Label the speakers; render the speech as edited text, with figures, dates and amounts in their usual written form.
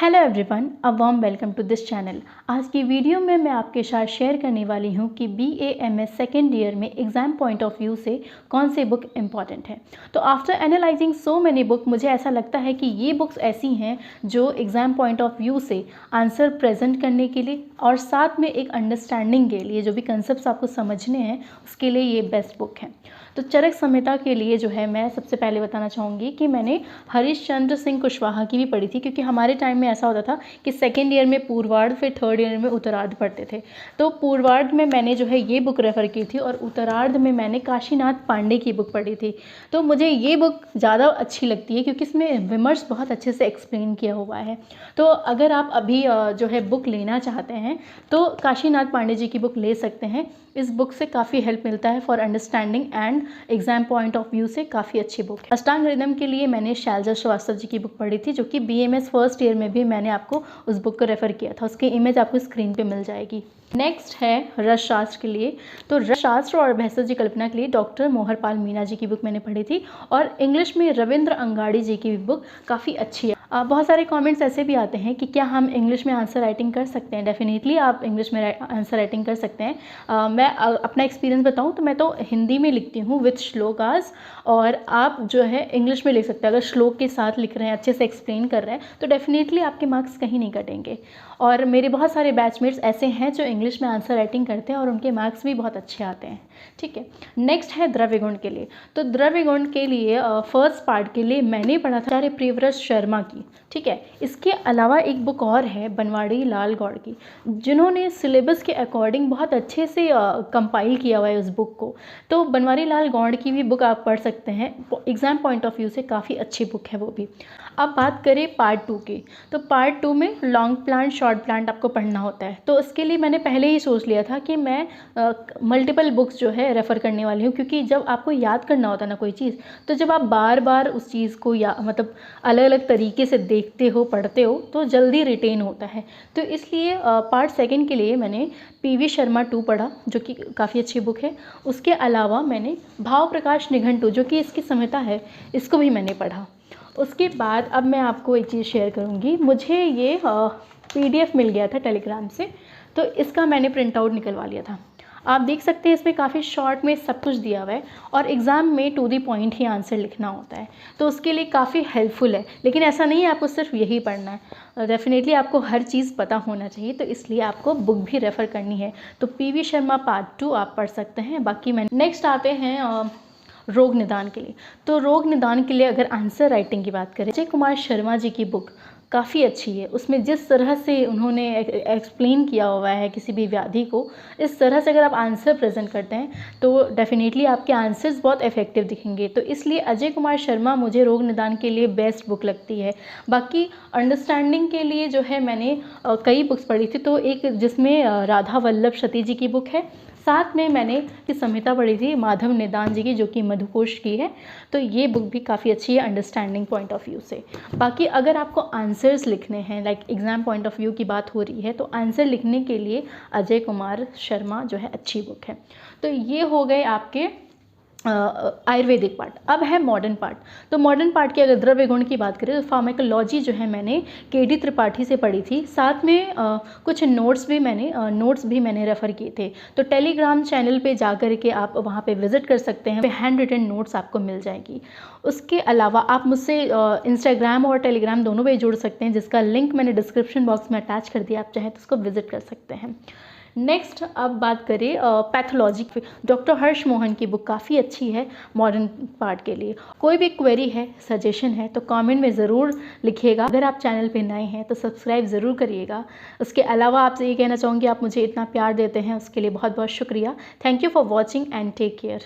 Speaker 1: Hello everyone, a warm welcome to this channel. आज की video में मैं आपके साथ शेयर करने वाली हूं कि BA MS सेकेंड ईयर में एग्ज़ाम पॉइंट ऑफ व्यू से कौन से बुक इम्पॉर्टेंट है। तो after analysing so many book, मुझे ऐसा लगता है कि ये बुक्स ऐसी हैं जो एग्ज़ाम पॉइंट ऑफ व्यू से आंसर प्रेजेंट करने के लिए और साथ में एक अंडरस्टैंडिंग के लिए, जो भी कंसेप्ट आपको समझने हैं उसके लिए ये बेस्ट बुक है। तो चरक संहिता के लिए जो है, मैं सबसे पहले बताना चाहूँगी कि मैंने हरीश चंद्र सिंह कुशवाहा की भी पढ़ी थी, क्योंकि हमारे टाइम में ऐसा होता था कि सेकेंड ईयर में पूर्वार्ध, फिर थर्ड ईयर में उत्तरार्ध पढ़ते थे। तो पूर्वार्ध में मैंने जो है ये बुक रेफ़र की थी और उत्तरार्ध में मैंने काशीनाथ पांडे की बुक पढ़ी थी। तो मुझे ये बुक ज़्यादा अच्छी लगती है क्योंकि इसमें विमर्श बहुत अच्छे से एक्सप्लेन किया हुआ है। तो अगर आप अभी जो है बुक लेना चाहते हैं तो काशीनाथ पांडे जी की बुक ले सकते हैं। इस बुक से काफ़ी हेल्प मिलता है for understanding and exam point of view से काफ़ी अच्छी बुक है। अष्टांग रिदम के लिए मैंने शैलजा श्रीवास्तव जी की बुक पढ़ी थी, जो कि BMS फर्स्ट ईयर में भी मैंने आपको उस बुक को रेफ़र किया था। उसकी इमेज आपको स्क्रीन पे मिल जाएगी। नेक्स्ट है रसशास्त्र के लिए। तो रसशास्त्र और भेषज की कल्पना के लिए डॉक्टर मोहरपाल मीना जी की बुक मैंने पढ़ी थी और इंग्लिश में रविंद्र अंगाड़ी जी की भी बुक काफ़ी अच्छी है। बहुत सारे कमेंट्स ऐसे भी आते हैं कि क्या हम इंग्लिश में आंसर राइटिंग कर सकते हैं। डेफिनेटली आप इंग्लिश में आंसर राइटिंग कर सकते हैं। मैं अपना एक्सपीरियंस बताऊं तो मैं तो हिंदी में लिखती हूँ विथ श्लोकास, और आप जो है इंग्लिश में लिख सकते हैं। अगर श्लोक के साथ लिख रहे हैं, अच्छे से एक्सप्लेन कर रहे हैं, तो डेफिनेटली आपके मार्क्स कहीं नहीं कटेंगे। और मेरे बहुत सारे बैचमेट्स ऐसे हैं जो इंग्लिश में आंसर राइटिंग करते हैं और उनके मार्क्स भी बहुत अच्छे आते हैं। ठीक है, नेक्स्ट है द्रव्य गुण के लिए। तो द्रव्य गुण के लिए फर्स्ट पार्ट के लिए मैंने पढ़ा था आचार्य प्रियव्रत शर्मा की। ठीक है, इसके अलावा एक बुक और है बनवाड़ी लाल गौड़ की, जिन्होंने सिलेबस के अकॉर्डिंग बहुत अच्छे से कंपाइल किया हुआ है उस बुक को। तो बनवाड़ी लाल गौड़ की भी बुक आप पढ़ सकते हैं, एग्जाम पॉइंट ऑफ व्यू से काफ़ी अच्छी बुक है वो भी। अब बात करें पार्ट 2 की, तो पार्ट 2 में लॉन्ग प्लांट शॉर्ट प्लांट आपको पढ़ना होता है। तो उसके लिए मैंने पहले ही सोच लिया था कि मैं मल्टीपल बुक्स जो है रेफ़र करने वाली हूँ, क्योंकि जब आपको याद करना होता है ना कोई चीज़, तो जब आप बार बार उस चीज़ को मतलब अलग अलग तरीके से देखते हो, पढ़ते हो, तो जल्दी रिटेन होता है। तो इसलिए पार्ट 2 के लिए मैंने PV शर्मा 2 पढ़ा, जो कि काफ़ी अच्छी बुक है। उसके अलावा मैंने भाव प्रकाश निघंटु, जो कि इसकी संहिता है, इसको भी मैंने पढ़ा। उसके बाद अब मैं आपको एक चीज़ शेयर करूँगी। मुझे ये PDF मिल गया था टेलीग्राम से, तो इसका मैंने प्रिंट आउट निकलवा लिया था। आप देख सकते हैं इसमें काफ़ी शॉर्ट में सब कुछ दिया हुआ है और एग्ज़ाम में टू द पॉइंट ही आंसर लिखना होता है, तो उसके लिए काफ़ी हेल्पफुल है। लेकिन ऐसा नहीं है आपको सिर्फ यही पढ़ना है, डेफिनेटली आपको हर चीज़ पता होना चाहिए, तो इसलिए आपको बुक भी रेफ़र करनी है। तो PV शर्मा पार्ट 2 आप पढ़ सकते हैं। बाकी मैं नेक्स्ट आते हैं रोग निदान के लिए। तो रोग निदान के लिए अगर आंसर राइटिंग की बात करें, अजय कुमार शर्मा जी की बुक काफ़ी अच्छी है। उसमें जिस तरह से उन्होंने एक्सप्लेन किया हुआ है किसी भी व्याधि को, इस तरह से अगर आप आंसर प्रेजेंट करते हैं तो डेफिनेटली आपके आंसर्स बहुत इफेक्टिव दिखेंगे। तो इसलिए अजय कुमार शर्मा मुझे रोग निदान के लिए बेस्ट बुक लगती है। बाकी अंडरस्टैंडिंग के लिए जो है मैंने कई बुक्स पढ़ी थी, तो एक जिसमें राधा वल्लभ सती जी की बुक है, साथ में मैंने संहिता पढ़ी थी माधव निदान जी की, जो कि मधुकोश की है। तो ये बुक भी काफ़ी अच्छी है अंडरस्टैंडिंग पॉइंट ऑफ व्यू से। बाकी अगर आपको आंसर्स लिखने हैं, like exam point of view की बात हो रही है, तो आंसर लिखने के लिए अजय कुमार शर्मा जो है अच्छी बुक है। तो ये हो गए आपके आयुर्वेदिक पार्ट। अब है मॉडर्न पार्ट। तो मॉडर्न पार्ट की अगर द्रव्य गुण की बात करें तो फार्माकोलॉजी जो है मैंने KD त्रिपाठी से पढ़ी थी। साथ में कुछ नोट्स भी मैंने रेफ़र किए थे। तो टेलीग्राम चैनल पे जा कर के आप वहाँ पे विज़िट कर सकते हैं, हैंड रिटन नोट्स आपको मिल जाएगी। उसके अलावा आप मुझसे इंस्टाग्राम और टेलीग्राम दोनों पे जुड़ सकते हैं, जिसका लिंक मैंने डिस्क्रिप्शन बॉक्स में अटैच कर दिया, आप चाहें तो उसको विज़िट कर सकते हैं। नेक्स्ट अब बात करें पैथोलॉजी। डॉक्टर हर्ष मोहन की बुक काफ़ी अच्छी है मॉडर्न पार्ट के लिए। कोई भी क्वेरी है, सजेशन है, तो कमेंट में ज़रूर लिखिएगा। अगर आप चैनल पे नए हैं तो सब्सक्राइब ज़रूर करिएगा। उसके अलावा आपसे ये कहना चाहूँगी, आप मुझे इतना प्यार देते हैं उसके लिए बहुत बहुत शुक्रिया। Thank you for watching and take care.